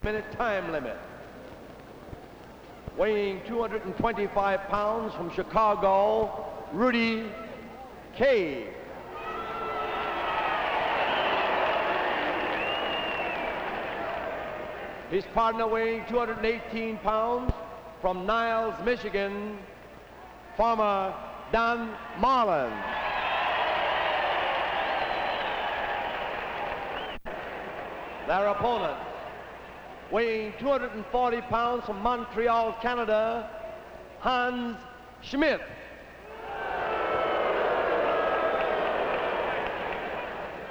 60-minute time limit. Weighing 225 pounds from Chicago, Rudy Kay. His partner weighing 218 pounds from Niles, Michigan, Farmer Don Marlin. Their opponent, weighing 240 pounds from Montreal, Canada, Hans Schmidt.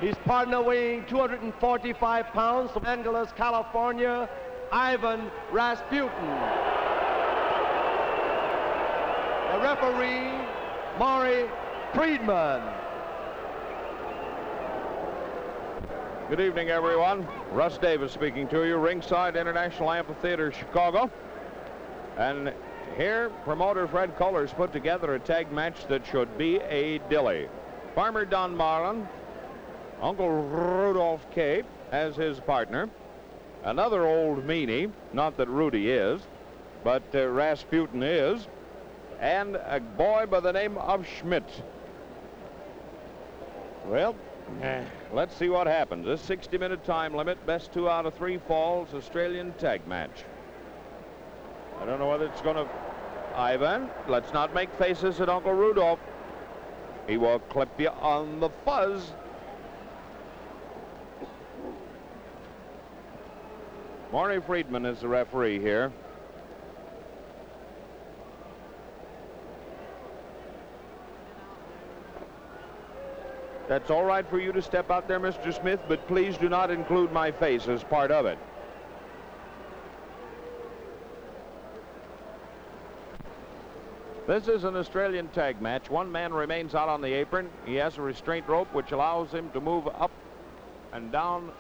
His partner weighing 245 pounds from Angeles, California, Ivan Rasputin. The referee, Maury Friedman. Good evening, everyone. Russ Davis speaking to you, ringside International Amphitheatre, Chicago. And here, promoter Fred Kohler's put together a tag match that should be a dilly. Farmer Don Marlin, Uncle Rudolph Kay as his partner. Another old meanie, not that Rudy is, but Rasputin is. And a boy by the name of Schmidt. Well, let's see what happens. This 60-minute time limit, best 2 out of 3 falls, Australian tag match. I don't know whether it's going to... Ivan, let's not make faces at Uncle Rudolph. He will clip you on the fuzz. Maury Friedman is the referee here. That's all right for you to step out there, Mr. Smith, but please do not include my face as part of it. This is an Australian tag match. One man remains out on the apron. He has a restraint rope which allows him to move up and down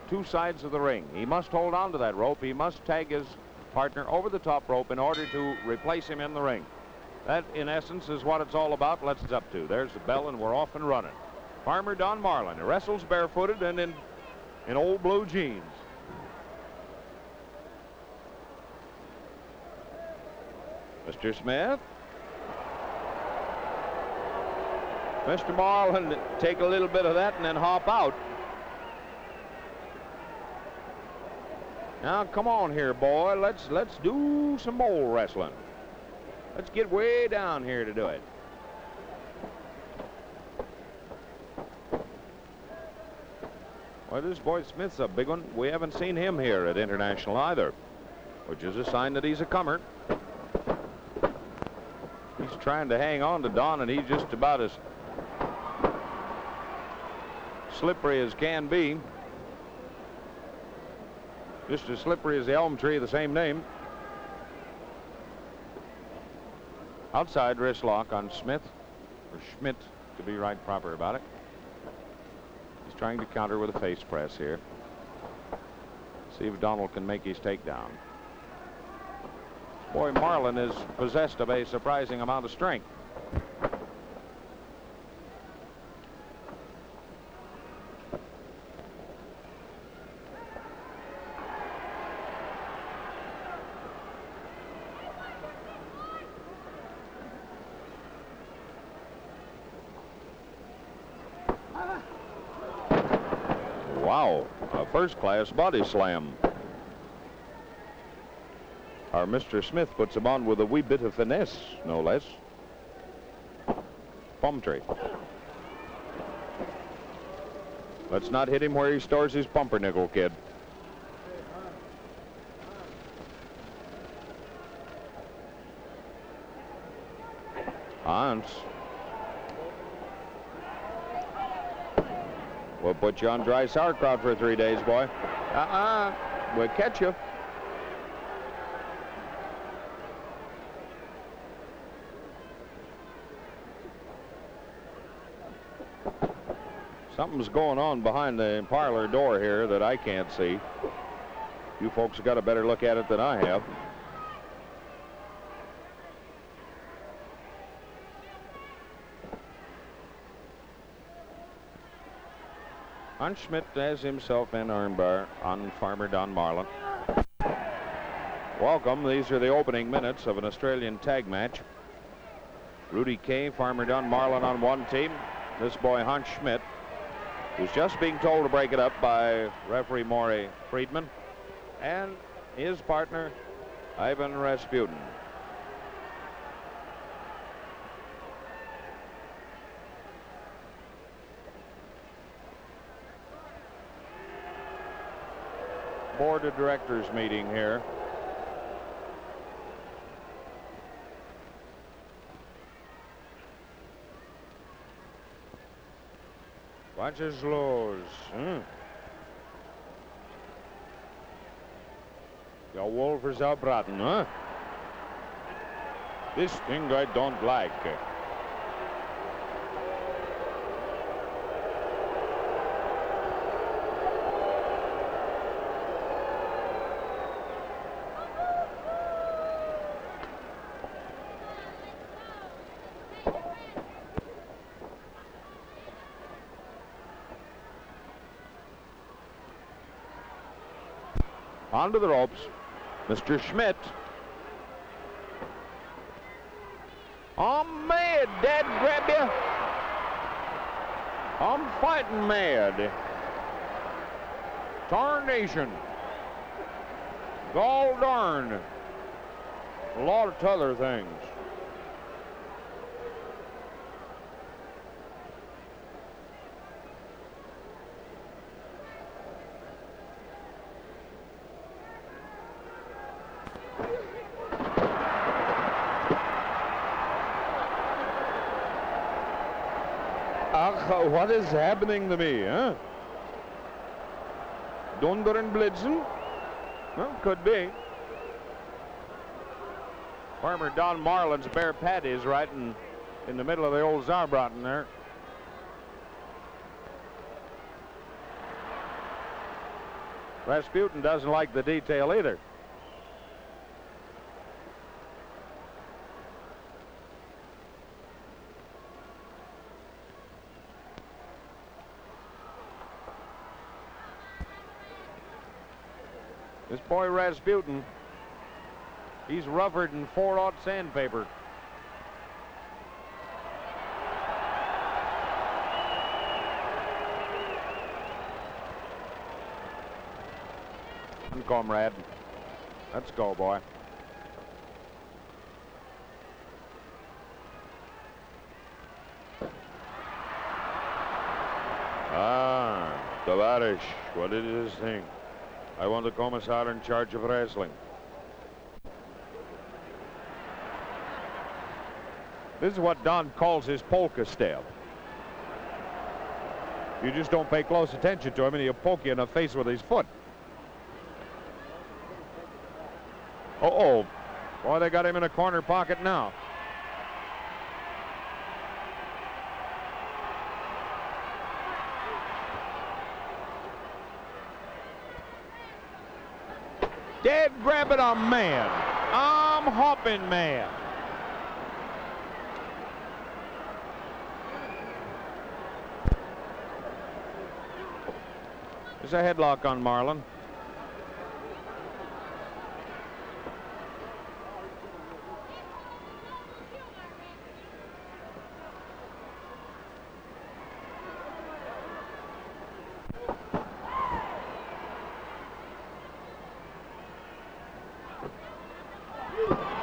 2 sides of the ring. He must hold on to that rope. He must tag his partner over the top rope in order to replace him in the ring. That, in essence, is what it's all about. Let's up to. There's the bell, and we're off and running. Farmer Don Marlin wrestles barefooted and in old blue jeans. Mr. Smith. Mr. Marlin, take a little bit of that and then hop out. Now, come on here, boy. Let's do some bowl wrestling. Let's get way down here to do it. Well, this boy Smith's a big one. We haven't seen him here at International either, which is a sign that he's a comer. He's trying to hang on to Don, and he's just about as slippery as can be. Just as slippery as the elm tree of the same name. Outside wrist lock on Smith, or Schmidt, to be right proper about it. He's trying to counter with a face press here. See if Donald can make his takedown. Boy, Marlin is possessed of a surprising amount of strength. Wow, a first-class body slam. Our Mr. Smith puts him on with a wee bit of finesse, no less. Palm tree. Let's not hit him where he stores his pumpernickel, kid. Hans. We'll put you on dry sauerkraut for 3 days, boy. We'll catch you. Something's going on behind the parlor door here that I can't see. You folks have got a better look at it than I have. Hans Schmidt has himself an armbar on Farmer Don Marlin. Welcome. These are the opening minutes of an Australian tag match. Rudy Kay, Farmer Don Marlin on one team. This boy, Hans Schmidt, who's just being told to break it up by referee Maury Friedman, and his partner, Hyman Rasputin. Board of directors meeting here. Watch his lows. The Wolfers are Braten, huh? This thing I don't like. Onto the ropes, Mr. Schmidt. I'm mad, Dad, grab you. I'm fighting mad. Tarnation. Gall darn. A lot of other things. What is happening to me, huh? Dunder and Blitzen? Well, could be. Farmer Don Marlin's bare patties right in the middle of the old Saarbraten there. Rasputin doesn't like the detail either. This boy Rasputin, he's rougher than 4/0 sandpaper. Comrade, let's go, boy. Tavarish, what is this thing? I want the commissar in charge of wrestling. This is what Don calls his polka step. You just don't pay close attention to him and he'll poke you in the face with his foot. Uh-oh. Boy, they got him in a corner pocket now. Dead grabbing a man. I'm hopping man. There's a headlock on Marlin.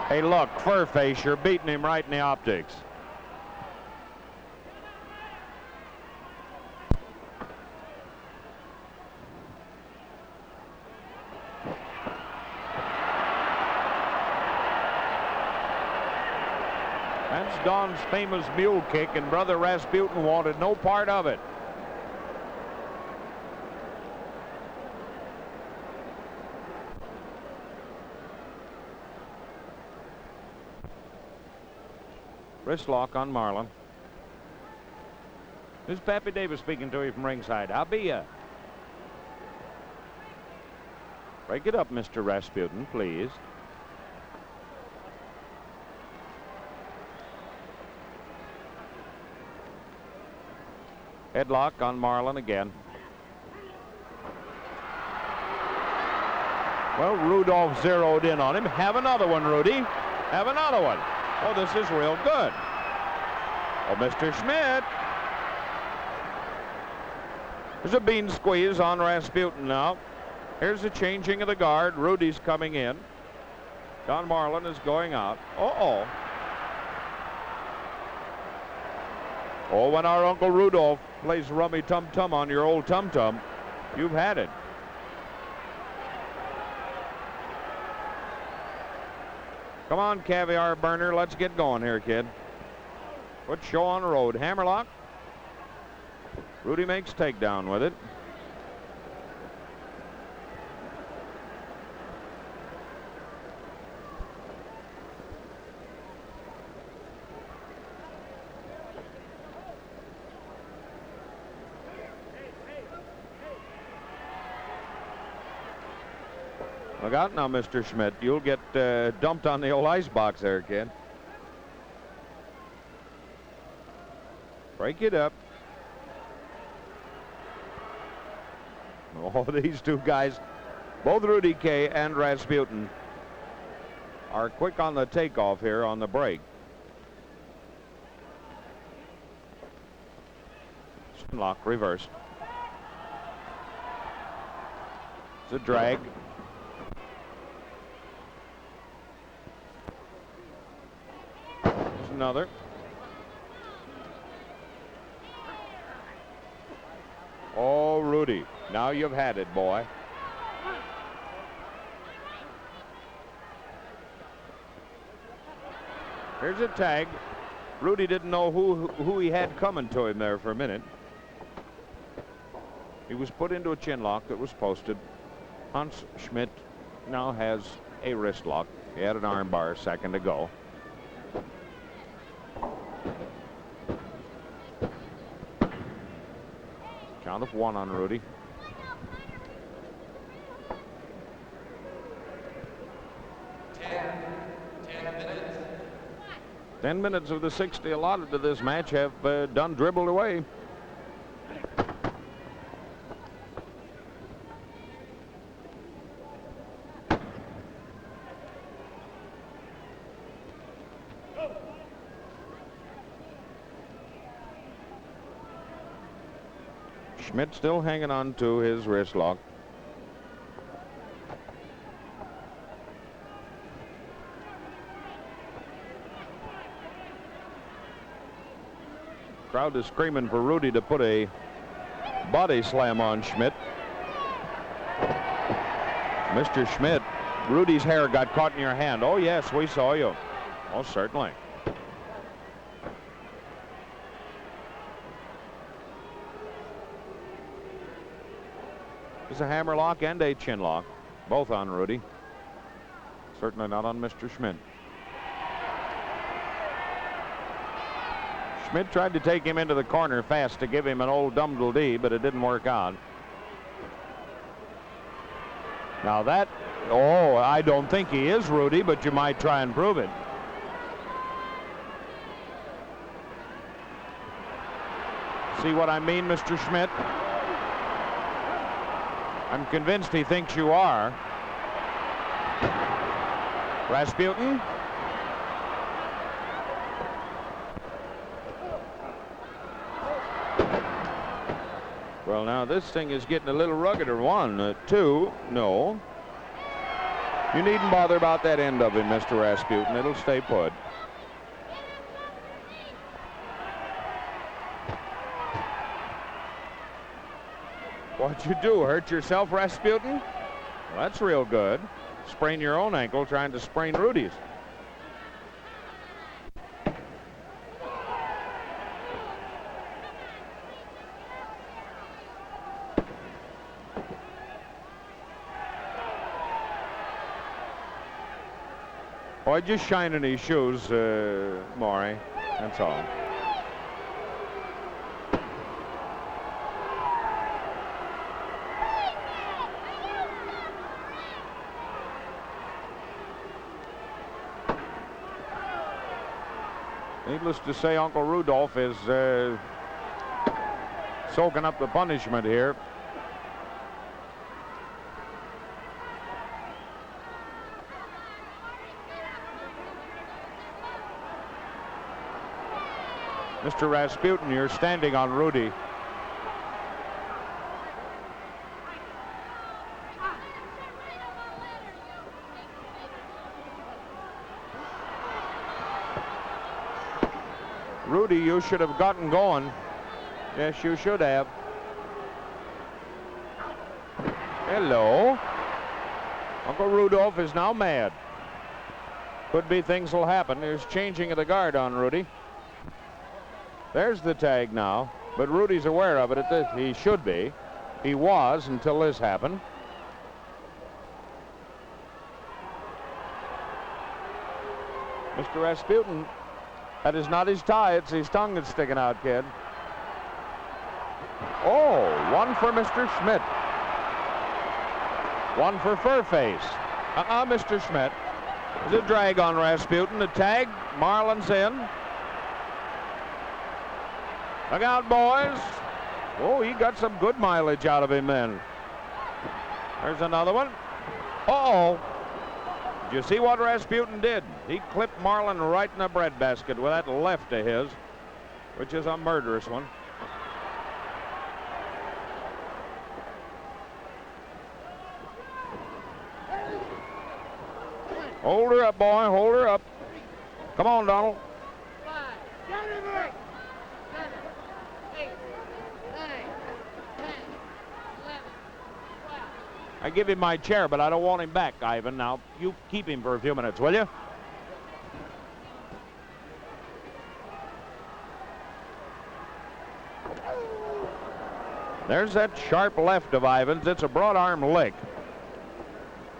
Hey, look, Furface, you're beating him right in the optics. That's Don's famous mule kick, and Brother Rasputin wanted no part of it. Wrist lock on Marlin. This is Pappy Davis speaking to you from ringside. I'll be ya. Break it up, Mr. Rasputin, please. Headlock on Marlin again. Well, Rudolph zeroed in on him. Have another one, Rudy. Have another one. Oh, this is real good. Oh, Mr. Schmidt. There's a bean squeeze on Rasputin now. Here's the changing of the guard. Rudy's coming in. Don Marlin is going out. Uh-oh. Oh, when our Uncle Rudolph plays rummy tum-tum on your old tum-tum, you've had it. Come on, Caviar Burner. Let's get going here, kid. Put show on the road. Hammerlock. Rudy makes takedown with it. Look out now, Mr. Schmidt. You'll get dumped on the old ice box there, kid. Break it up. Oh, these two guys, both Rudy Kay and Rasputin, are quick on the takeoff here on the break. Lock reversed. It's a drag. There's another. Oh, Rudy. Now you've had it, boy. Here's a tag. Rudy didn't know who he had coming to him there for a minute. He was put into a chin lock that was posted. Hans Schmidt now has a wrist lock. He had an arm bar a second ago. Count of one on Rudy. 10 minutes of the 60 allotted to this match have done dribbled away. Schmidt still hanging on to his wrist lock. Crowd is screaming for Rudy to put a body slam on Schmidt. Mr. Schmidt, Rudy's hair got caught in your hand. Oh, yes, we saw you. Oh, certainly. There's a hammer lock and a chin lock, both on Rudy. Certainly not on Mr. Schmidt. Schmidt tried to take him into the corner fast to give him an old dum-dum-dee, but it didn't work out. Now that, oh, I don't think he is Rudy, but you might try and prove it. See what I mean, Mr. Schmidt? I'm convinced he thinks you are. Rasputin. Well, now this thing is getting a little ruggeder. 1, 2, no. You needn't bother about that end of it, Mr. Rasputin. It'll stay put. What'd you do? Hurt yourself, Rasputin? Well, that's real good. Sprain your own ankle trying to sprain Rudy's. Boy, just shining his shoes, Maury. That's all. Needless to say, Uncle Rudolph is soaking up the punishment here. Mr. Rasputin, you're standing on Rudy. Rudy, you should have gotten going. Yes, you should have. Hello. Uncle Rudolph is now mad. Could be things will happen. There's changing of the guard on Rudy. There's the tag now, but Rudy's aware of it. He should be. He was until this happened. Mr. Rasputin, that is not his tie, it's his tongue that's sticking out, kid. Oh, one for Mr. Schmidt. One for Furface. Mr. Schmidt. There's a drag on Rasputin. The tag, Marlin's in. Look out, boys. Oh, he got some good mileage out of him then. There's another one. Uh-oh. Did you see what Rasputin did? He clipped Marlin right in the breadbasket with that left of his, which is a murderous one. Hold her up, boy. Hold her up. Come on, Donald. 5, 6, 7, 8, 9, 10, 11, 12. I give him my chair, but I don't want him back, Ivan. Now, you keep him for a few minutes, will you? There's that sharp left of Ivan's. It's a broad arm lick.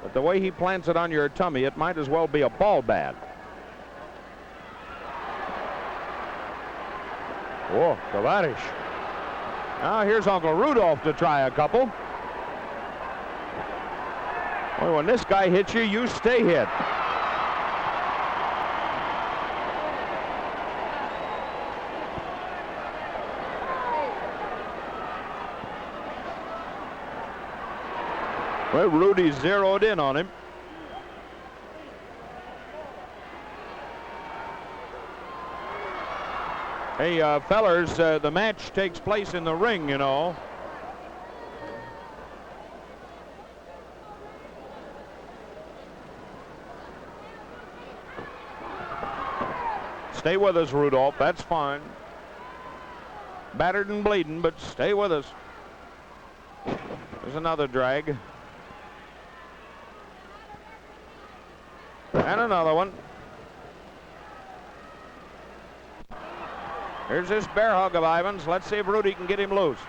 But the way he plants it on your tummy, it might as well be a ball bat. Whoa, Kavadish. Now here's Uncle Rudolph to try a couple. Boy, when this guy hits you, you stay hit. Well, Rudy zeroed in on him. Hey, fellers, the match takes place in the ring, you know. Stay with us, Rudolph. That's fine. Battered and bleeding, but stay with us. There's another drag. And another one. Here's this bear hug of Ivan's. Let's see if Rudy can get him loose.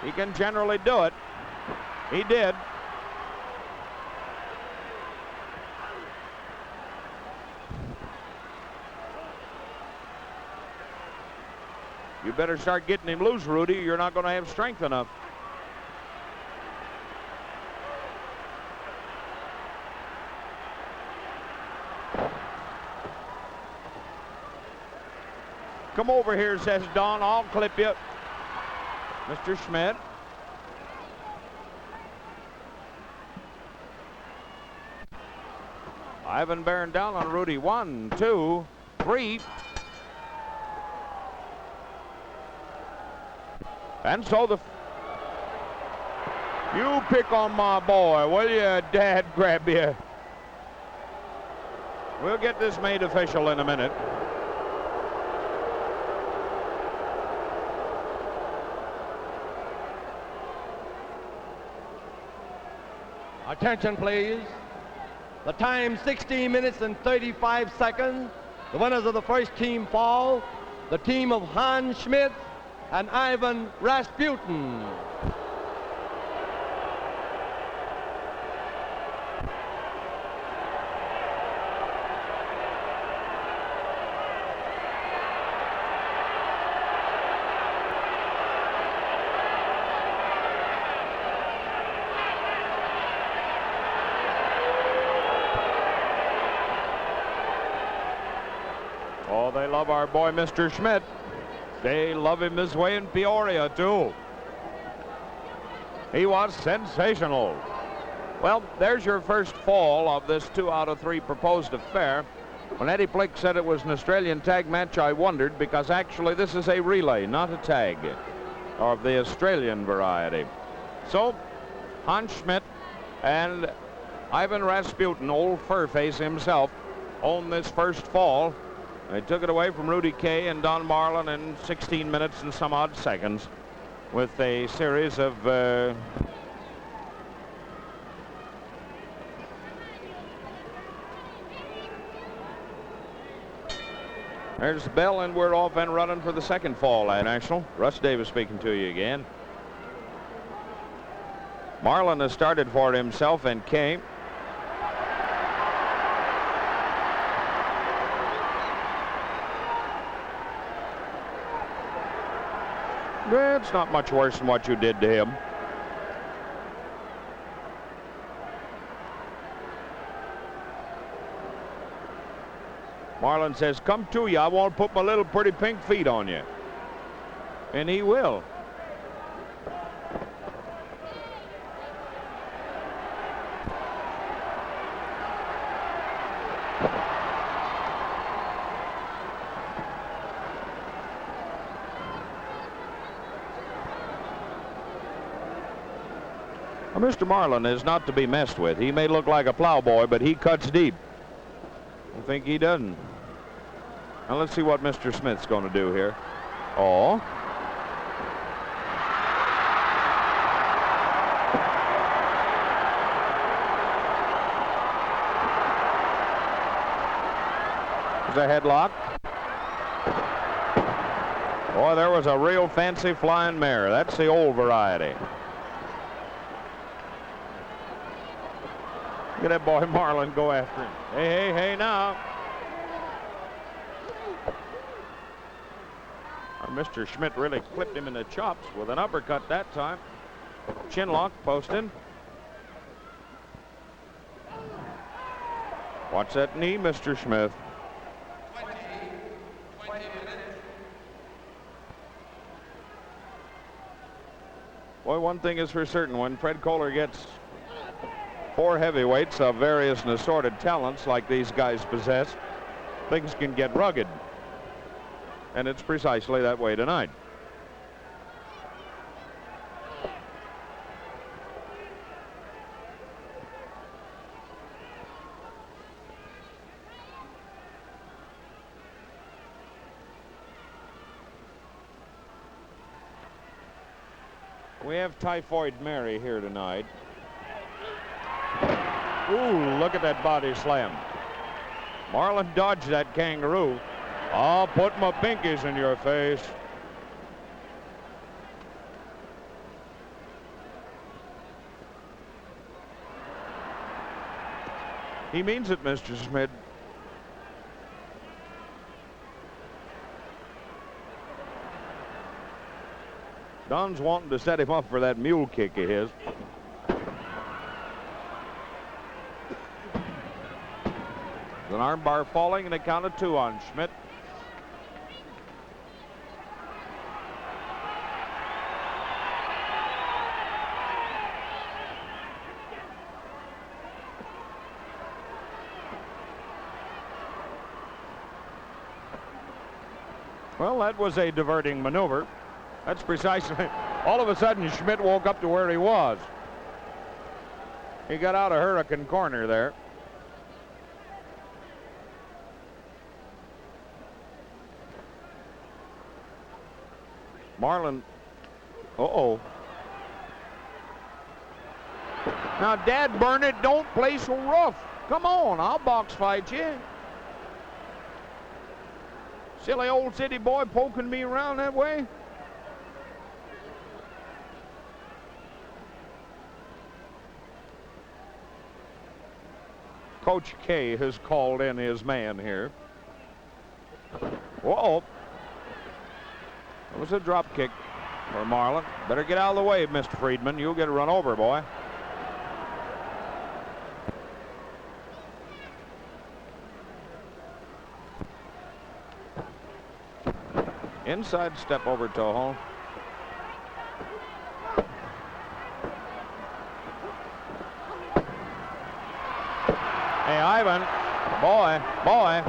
He can generally do it. He did. You better start getting him loose, Rudy. You're not going to have strength enough. Come over here, says Don. I'll clip you. Mr. Schmidt. Ivan bearing down on Rudy. 1, 2, 3. And so you pick on my boy, will you? Dad grab you. We'll get this made official in a minute. Attention, please. The time 16 minutes and 35 seconds. The winners of the first team fall. The team of Hans Schmidt and Ivan Rasputin. Oh, they love our boy, Mr. Schmidt. They love him this way in Peoria, too. He was sensational. Well, there's your first fall of this 2 out of 3 proposed affair. When Eddie Blick said it was an Australian tag match, I wondered, because actually this is a relay, not a tag, of the Australian variety. So, Hans Schmidt and Ivan Rasputin, old Furface himself, own this first fall. They took it away from Rudy Kay and Don Marlin in 16 minutes and some odd seconds with a series of there's the bell, and we're off and running for the second fall, National. Russ Davis speaking to you again. Marlin has started for himself and Kay. It's not much worse than what you did to him. Marlin says, come to you. I won't put my little pretty pink feet on you. And he will. Well, Mr. Marlin is not to be messed with. He may look like a plowboy, but he cuts deep. I think he doesn't. Now let's see what Mr. Smith's going to do here. Oh. There's a headlock. Boy, there was a real fancy flying mare. That's the old variety. Look at that boy Marlin go after him. Hey, hey, hey now. Mr. Schmidt really clipped him in the chops with an uppercut that time. Chinlock posting. Watch that knee, Mr. Smith. 20 minutes. Boy, one thing is for certain, when Fred Kohler gets 4 heavyweights of various and assorted talents like these guys possess, things can get rugged. And it's precisely that way tonight. We have Typhoid Mary here tonight. Ooh, look at that body slam. Marlin dodged that kangaroo. I'll put my pinkies in your face. He means it, Mr. Schmidt. Don's wanting to set him up for that mule kick of his. An armbar falling and a count of 2 on Schmidt. Well, that was a diverting maneuver. That's precisely, all of a sudden Schmidt woke up to where he was. He got out of Hurricane Corner there. Marlin, uh-oh. Now, Dad Burnett, don't play so rough. Come on, I'll box fight you. Silly old city boy poking me around that way. Coach Kay has called in his man here. Uh-oh. It was a drop kick for Marlin. Better get out of the way, Mr. Friedman. You'll get run over, boy. Inside step over Toho. Hey, Ivan. Boy,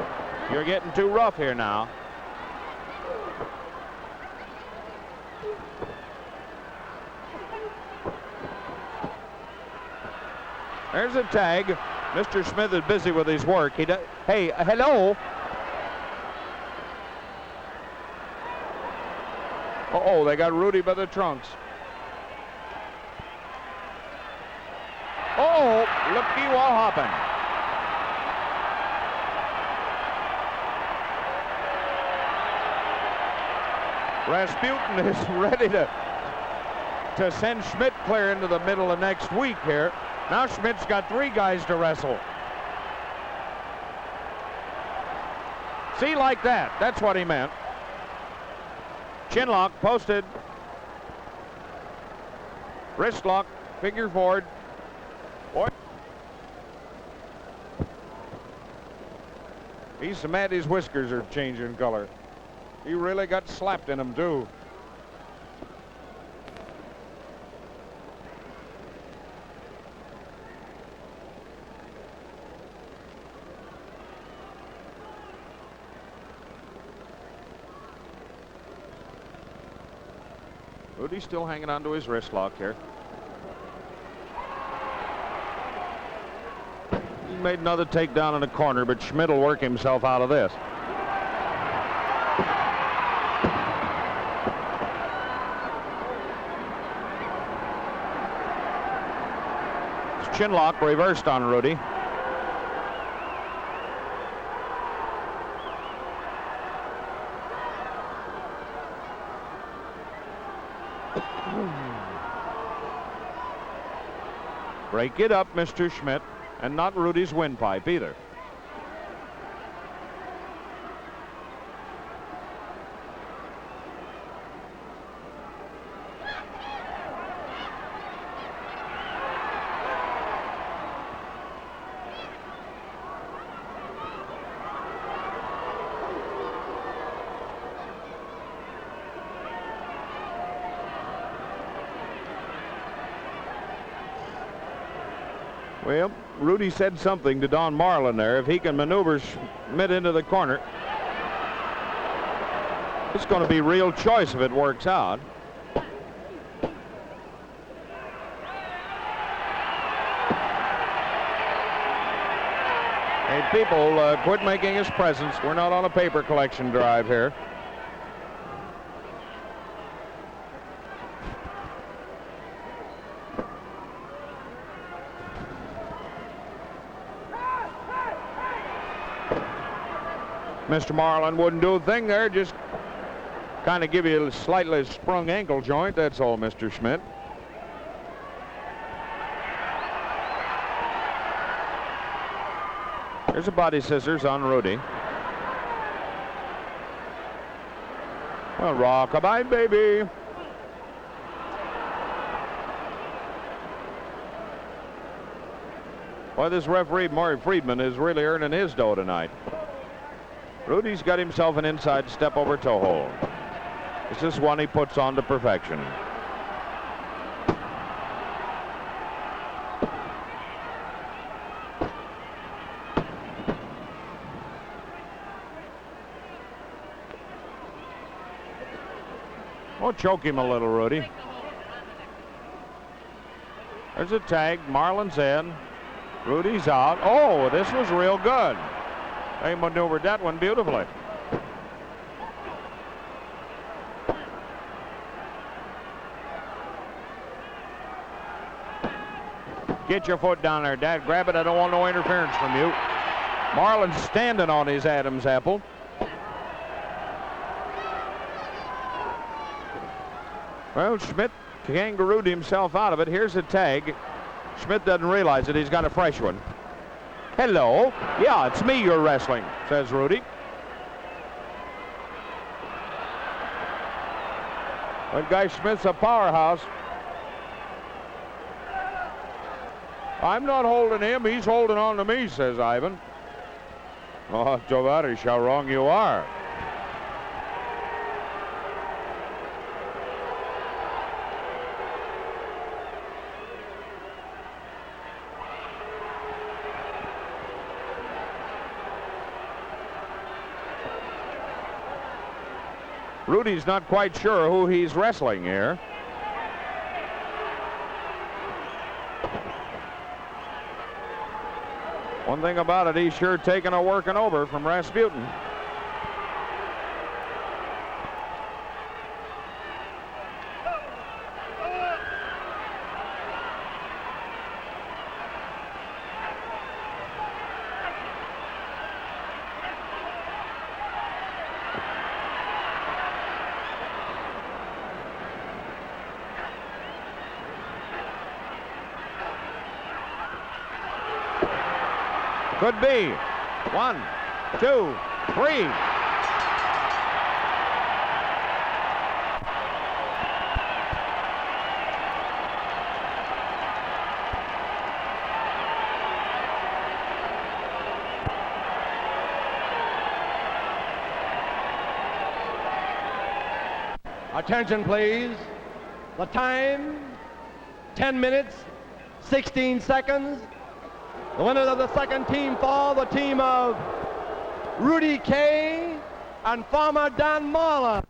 you're getting too rough here now. There's a tag. Mr. Smith is busy with his work. Hey, hello. Uh-oh, they got Rudy by the trunks. Oh, looky what happened. Rasputin is ready to send Schmidt clear into the middle of next week here. Now Schmidt's got 3 guys to wrestle. See, like that. That's what he meant. Chin lock posted. Wrist lock, figure forward. Boy. He's so mad his whiskers are changing color. He really got slapped in them too. Rudy's still hanging on to his wrist lock here. He made another takedown in the corner, but Schmidt will work himself out of this. His chin lock reversed on Rudy. Break it up, Mr. Schmidt, and not Rudy's windpipe either. Well, Rudy said something to Don Marlin there. If he can maneuver Schmidt into the corner, it's going to be real choice if it works out. Hey, people, quit making his presence. We're not on a paper collection drive here. Mr. Marlin wouldn't do a thing there, just kind of give you a slightly sprung ankle joint. That's all, Mr. Schmidt. There's a body scissors on Rudy. Well, rockabye, baby. Well, this referee, Maury Friedman, is really earning his dough tonight. Rudy's got himself an inside step over toe hold. This is one he puts on to perfection. Oh, choke him a little, Rudy. There's a tag. Marlin's in. Rudy's out. Oh, this was real good. They maneuvered that one beautifully. Get your foot down there, Dad. Grab it. I don't want no interference from you. Marlin's standing on his Adam's apple. Well, Schmidt kangarooed himself out of it. Here's a tag. Schmidt doesn't realize it. He's got a fresh one. Hello. Yeah, it's me you're wrestling, says Rudy. That guy Schmidt's a powerhouse. I'm not holding him. He's holding on to me, says Ivan. Oh, Tovarish, how wrong you are. Rudy's not quite sure who he's wrestling here. One thing about it, he's sure taking a working over from Rasputin. Could be. 1, 2, 3. Attention, please. The time, 10 minutes, 16 seconds. The winners of the second team fall, the team of Rudy Kay and Farmer Don Marlin.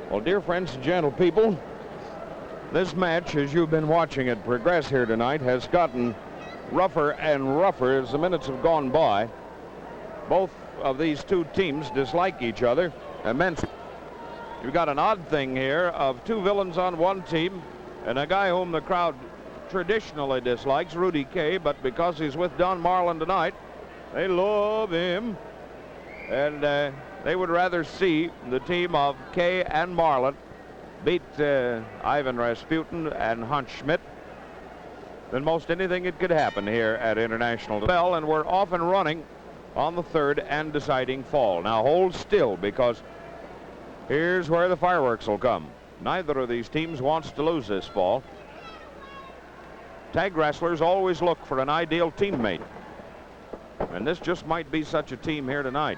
Well, dear friends and gentle people, this match, as you've been watching it progress here tonight, has gotten rougher and rougher as the minutes have gone by. Both of these two teams dislike each other immensely. You've got an odd thing here of two villains on one team and a guy whom the crowd traditionally dislikes, Rudy Kay, but because he's with Don Marlin tonight, they love him. And they would rather see the team of Kay and Marlin beat Ivan Rasputin and Hans Schmidt than most anything that could happen here at International Bell, and we're off and running on the third and deciding fall. Now hold still, because here's where the fireworks will come. Neither of these teams wants to lose this fall. Tag wrestlers always look for an ideal teammate, and this just might be such a team here tonight.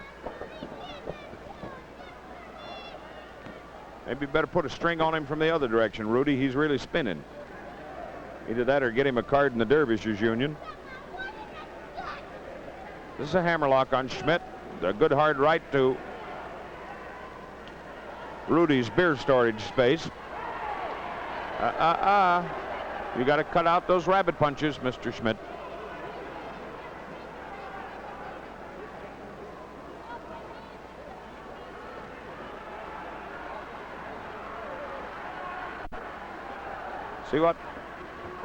Maybe better put a string on him from the other direction, Rudy. He's really spinning. Either that or get him a card in the Dervishers Union. This is a hammerlock on Schmidt. A good hard right to Rudy's beer storage space. You got to cut out those rabbit punches, Mr. Schmidt. See what?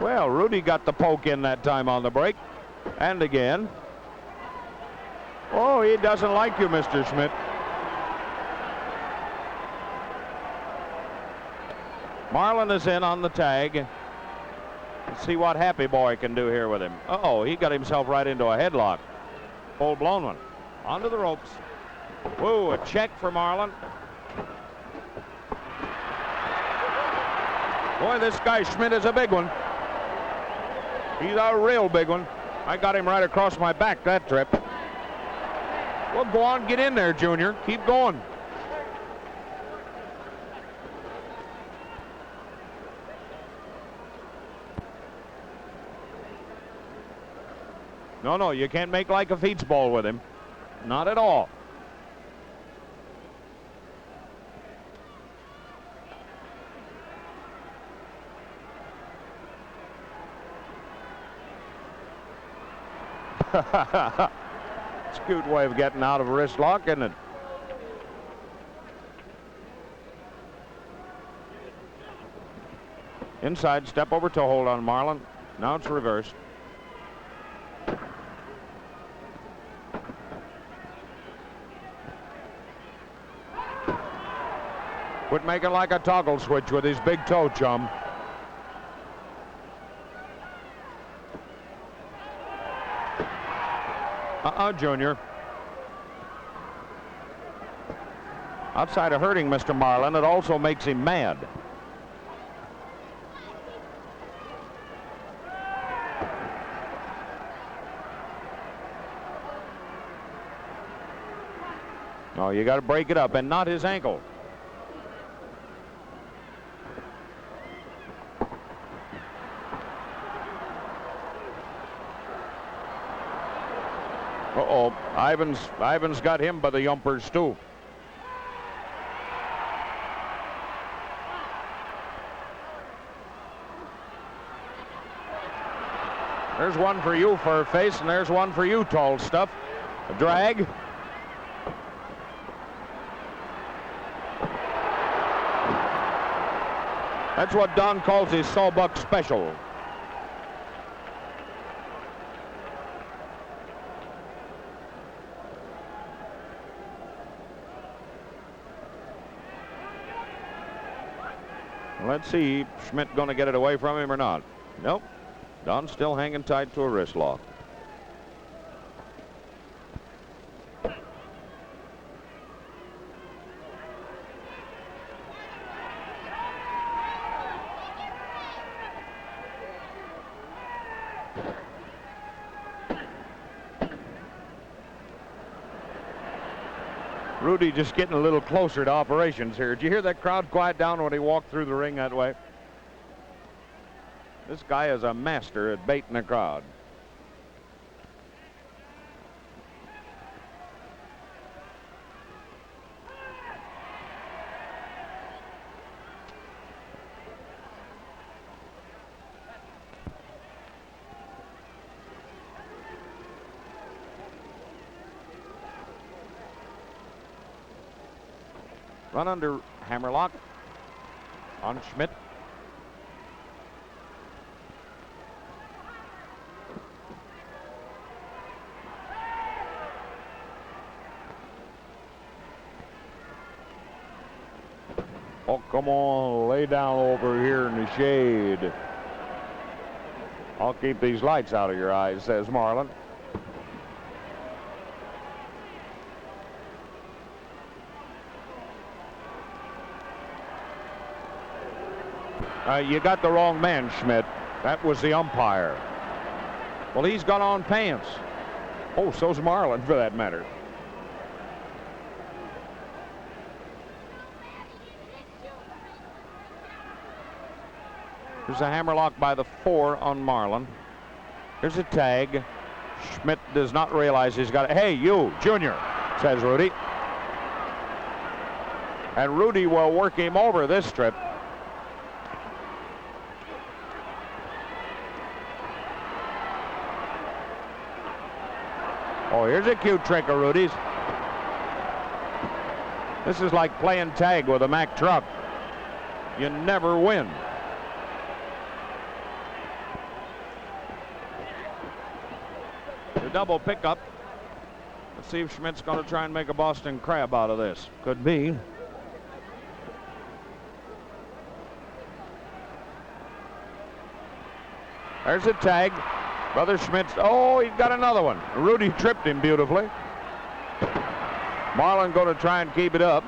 Well, Rudy got the poke in that time on the break. And again. Oh, he doesn't like you, Mr. Schmidt. Marlin is in on the tag. Let's see what Happy Boy can do here with him. Uh-oh, he got himself right into a headlock. Full-blown one. Onto the ropes. Whoa, a check for Marlin. Boy, this guy Schmidt is a big one. He's a real big one. I got him right across my back that trip. Well, go on, get in there, Junior. Keep going. No, you can't make like a feats ball with him. Not at all. It's a cute way of getting out of a wrist lock, isn't it? Inside, step over toe hold on Marlin. Now it's reversed. Quit making like a toggle switch with his big toe, chum. Junior. Outside of hurting Mr. Marlin, it also makes him mad. No, you got to break it up, and not his ankle. Uh-oh, Ivan's got him by the yumpers too. There's one for you, Furface, and there's one for you, Tall Stuff. A drag. That's what Don calls his sawbuck special. Let's see, Schmidt going to get it away from him or not? Nope. Don's still hanging tight to a wrist lock. Rudy just getting a little closer to operations here. Did you hear that crowd quiet down when he walked through the ring that way? This guy is a master at baiting the crowd. Run under hammerlock on Schmidt. Oh, come on, lay down over here in the shade. I'll keep these lights out of your eyes, says Marlin. You got the wrong man, Schmidt. That was the umpire. Well, he's got on pants. Oh, so's Marlin, for that matter. There's a hammerlock by the 4 on Marlin. There's a tag. Schmidt does not realize he's got it. Hey, you, Junior, says Rudy. And Rudy will work him over this trip. Oh, here's a cute trick of Rudy's. This is like playing tag with a Mack truck. You never win. The double pickup. Let's see if Schmidt's going to try and make a Boston Crab out of this. Could be. There's a tag. Brother Schmidt's, oh, he's got another one. Rudy tripped him beautifully. Marlin going to try and keep it up.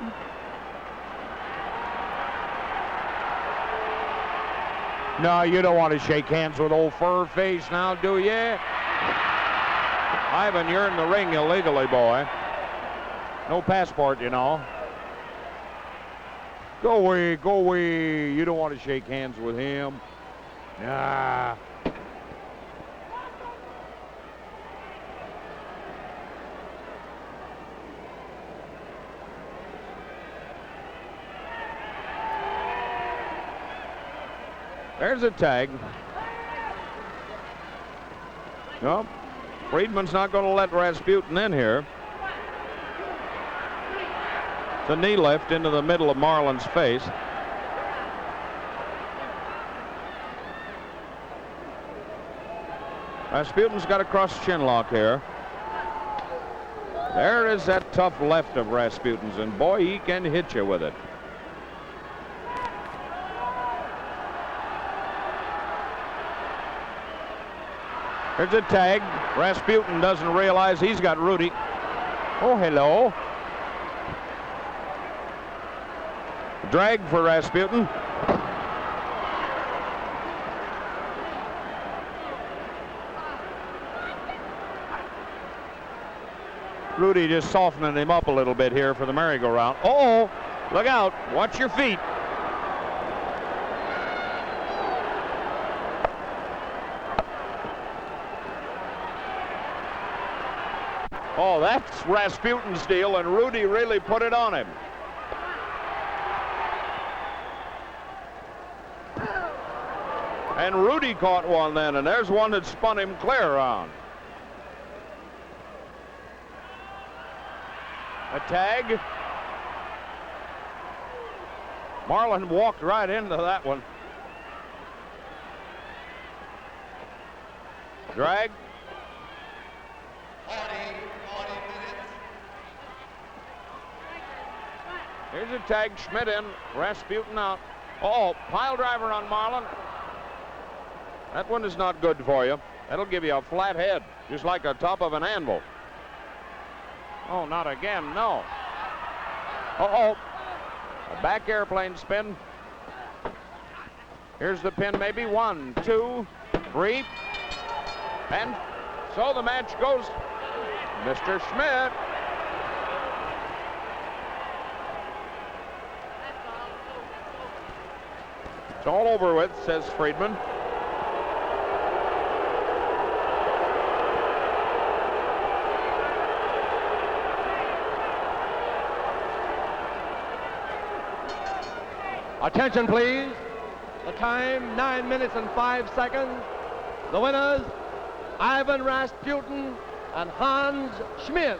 No, you don't want to shake hands with old Furface now, do you? Ivan, you're in the ring illegally, boy. No passport, you know. Go away, go away. You don't want to shake hands with him. Nah. There's a tag. No, Friedman's not going to let Rasputin in here. The knee left into the middle of Marlin's face. Rasputin's got a cross chin lock here. There is that tough left of Rasputin's, and boy, he can hit you with it. There's a tag. Rasputin doesn't realize he's got Rudy. Oh, hello. Drag for Rasputin. Rudy just softening him up a little bit here for the merry-go-round. Oh, look out. Watch your feet. Oh, that's Rasputin's deal, and Rudy really put it on him. And Rudy caught one then, and there's one that spun him clear around. A tag. Marlin walked right into that one. Drag. 40 minutes. Here's a tag. Schmidt in. Rasputin out. Oh, pile driver on Marlin. That one is not good for you. That'll give you a flat head, just like the top of an anvil. Oh, not again, no. Uh-oh. A back airplane spin. Here's the pin, maybe 1, 2, 3. And so the match goes. Mr. Schmidt. It's all over with, says Friedman. Attention, please. The time, 9 minutes and 5 seconds. The winners, Ivan Rasputin and Hans Schmidt.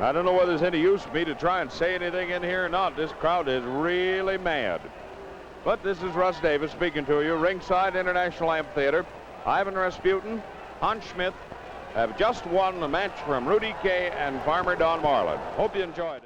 I don't know whether there's any use for me to try and say anything in here or not. This crowd is really mad. But this is Russ Davis speaking to you, ringside International Amphitheatre. Ivan Rasputin, Hans Schmidt have just won the match from Rudy Kay and Farmer Don Marlin. Hope you enjoyed it.